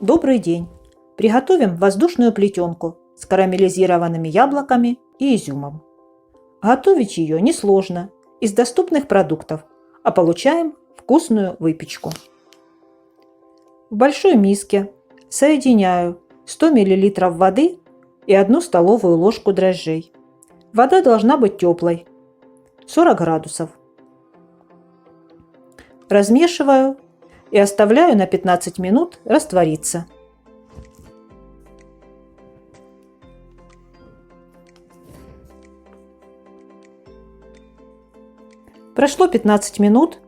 Добрый день! Приготовим воздушную плетенку с карамелизированными яблоками и изюмом. Готовить ее несложно, из доступных продуктов, а получаем вкусную выпечку. В большой миске соединяю 100 мл воды и 1 столовую ложку дрожжей. Вода должна быть теплой, 40 градусов. Размешиваю и оставляю на 15 минут раствориться. Прошло 15 минут.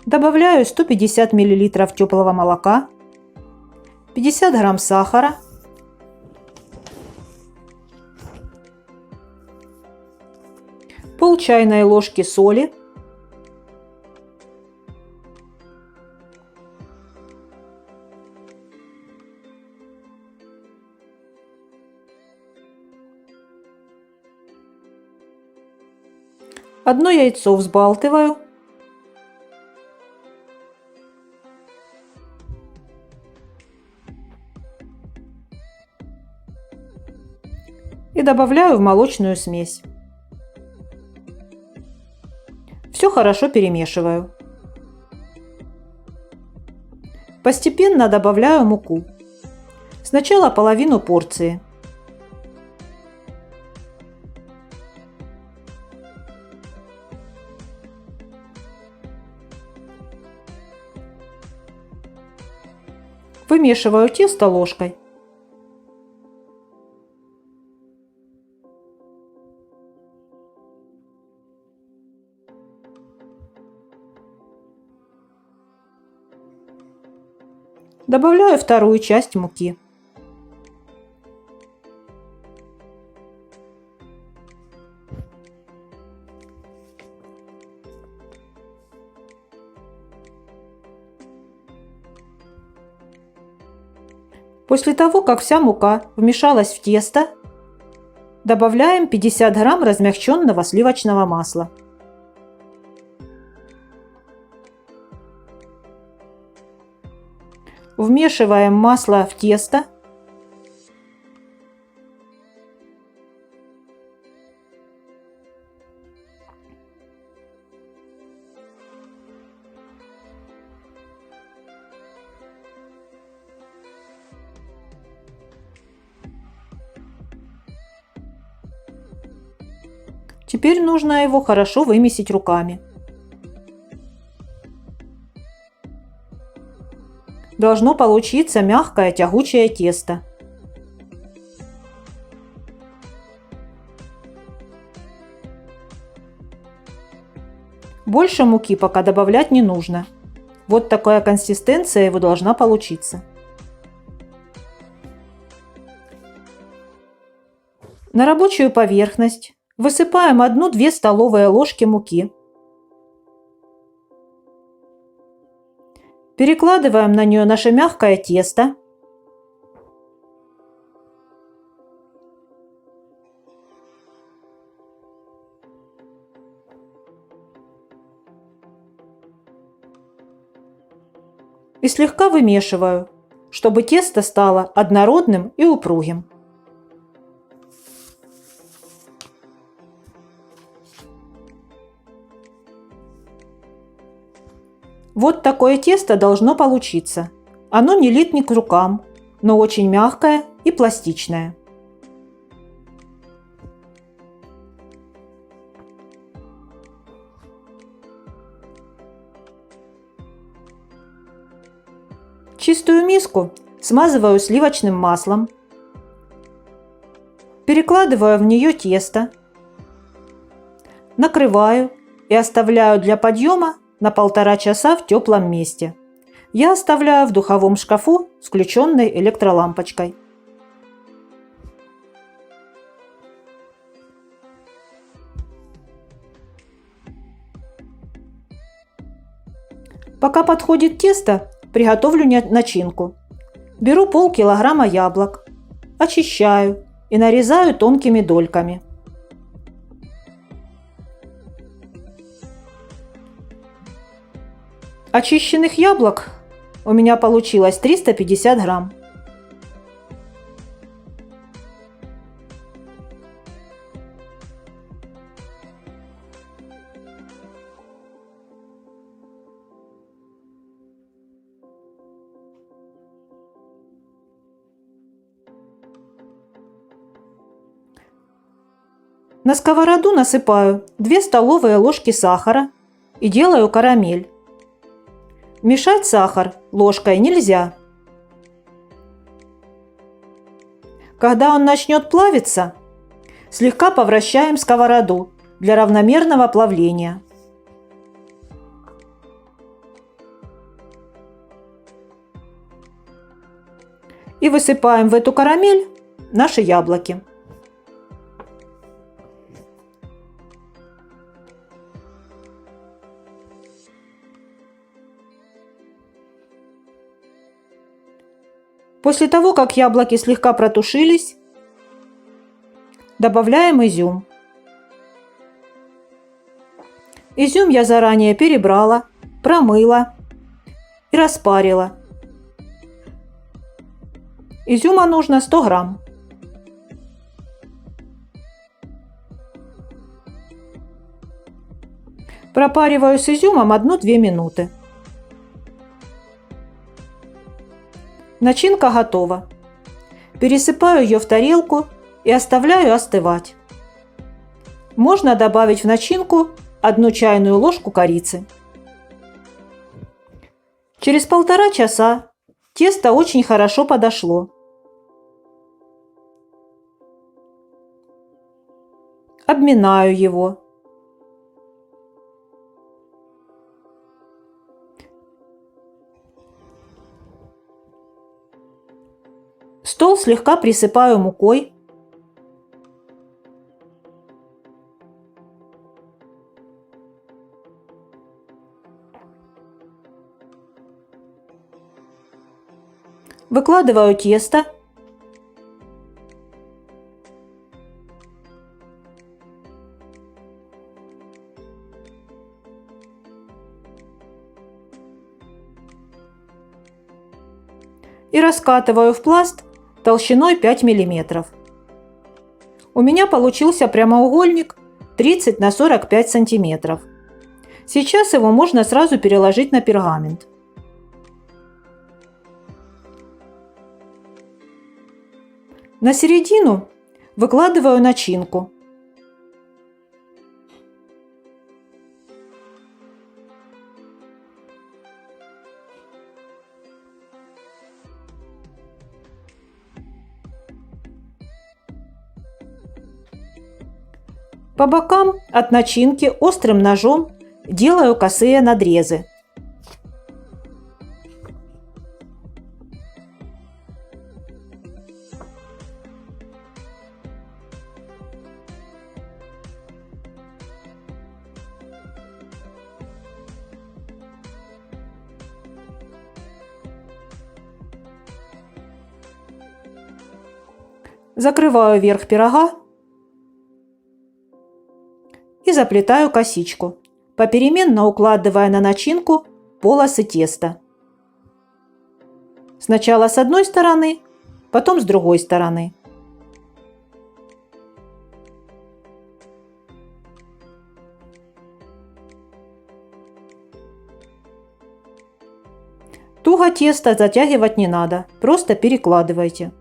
Добавляю 150 мл теплого молока, 50 грамм сахара, пол чайной ложки соли, одно яйцо взбалтываю, и добавляю в молочную смесь. Все хорошо перемешиваю. Постепенно добавляю муку. Сначала половину порции. Вымешиваю тесто ложкой. Добавляю вторую часть муки. После того, как вся мука вмешалась в тесто, добавляем 50 грамм размягченного сливочного масла. Вмешиваем масло в тесто. Теперь нужно его хорошо вымесить руками. Должно получиться мягкое тягучее тесто. Больше муки пока добавлять не нужно. Вот такая консистенция его должна получиться. На рабочую поверхность высыпаем 1-2 столовые ложки муки. Перекладываем на нее наше мягкое тесто. И слегка вымешиваю, чтобы тесто стало однородным и упругим. Вот такое тесто должно получиться. Оно не липнет к рукам, но очень мягкое и пластичное. Чистую миску смазываю сливочным маслом. Перекладываю в нее тесто. Накрываю и оставляю для подъема на 1,5 часа в теплом месте. Я оставляю в духовом шкафу с включенной электролампочкой. Пока подходит тесто, приготовлю начинку. Беру полкилограмма яблок, очищаю и нарезаю тонкими дольками. Очищенных яблок У меня получилось 350 грамм. На сковороду насыпаю 2 столовые ложки сахара и делаю карамель. Мешать сахар ложкой нельзя. Когда он начнет плавиться, слегка повращаем сковороду для равномерного плавления. И высыпаем в эту карамель наши яблоки. После того, как яблоки слегка протушились, добавляем изюм. Изюм я заранее перебрала, промыла и распарила. Изюма нужно 100 грамм. Пропариваю с изюмом 1-2 минуты. Начинка готова. Пересыпаю ее в тарелку и оставляю остывать. Можно добавить в начинку 1 чайную ложку корицы. Через 1,5 часа тесто очень хорошо подошло. Обминаю его. Стол слегка присыпаю мукой. Выкладываю тесто. И раскатываю в пласт толщиной 5 мм. У меня получился прямоугольник 30 на 45 сантиметров. Сейчас его можно сразу переложить на пергамент. На середину выкладываю начинку. По бокам от начинки острым ножом делаю косые надрезы. Закрываю верх пирога и заплетаю косичку, попеременно укладывая на начинку полосы теста. Сначала с одной стороны, потом с другой стороны. Туго тесто затягивать не надо, просто перекладывайте.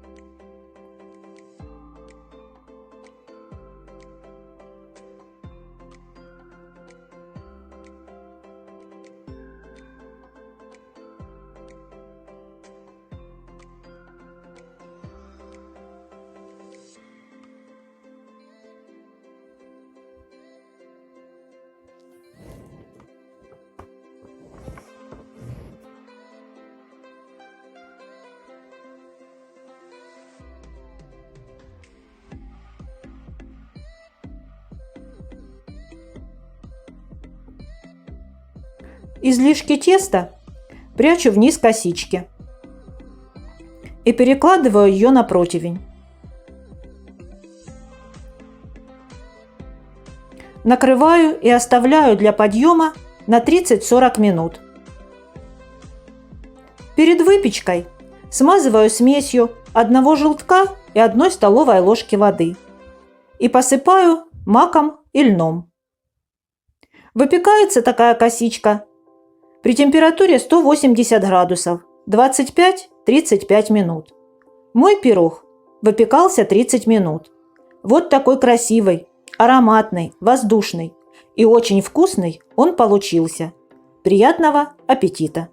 Излишки теста прячу вниз косички и перекладываю ее на противень. Накрываю и оставляю для подъема на 30-40 минут. Перед выпечкой смазываю смесью 1 желтка и 1 столовой ложки воды и посыпаю маком и льном. Выпекается такая косичка при температуре 180 градусов 25-35 минут. Мой пирог выпекался 30 минут. Вот такой красивый, ароматный, воздушный и очень вкусный он получился. Приятного аппетита!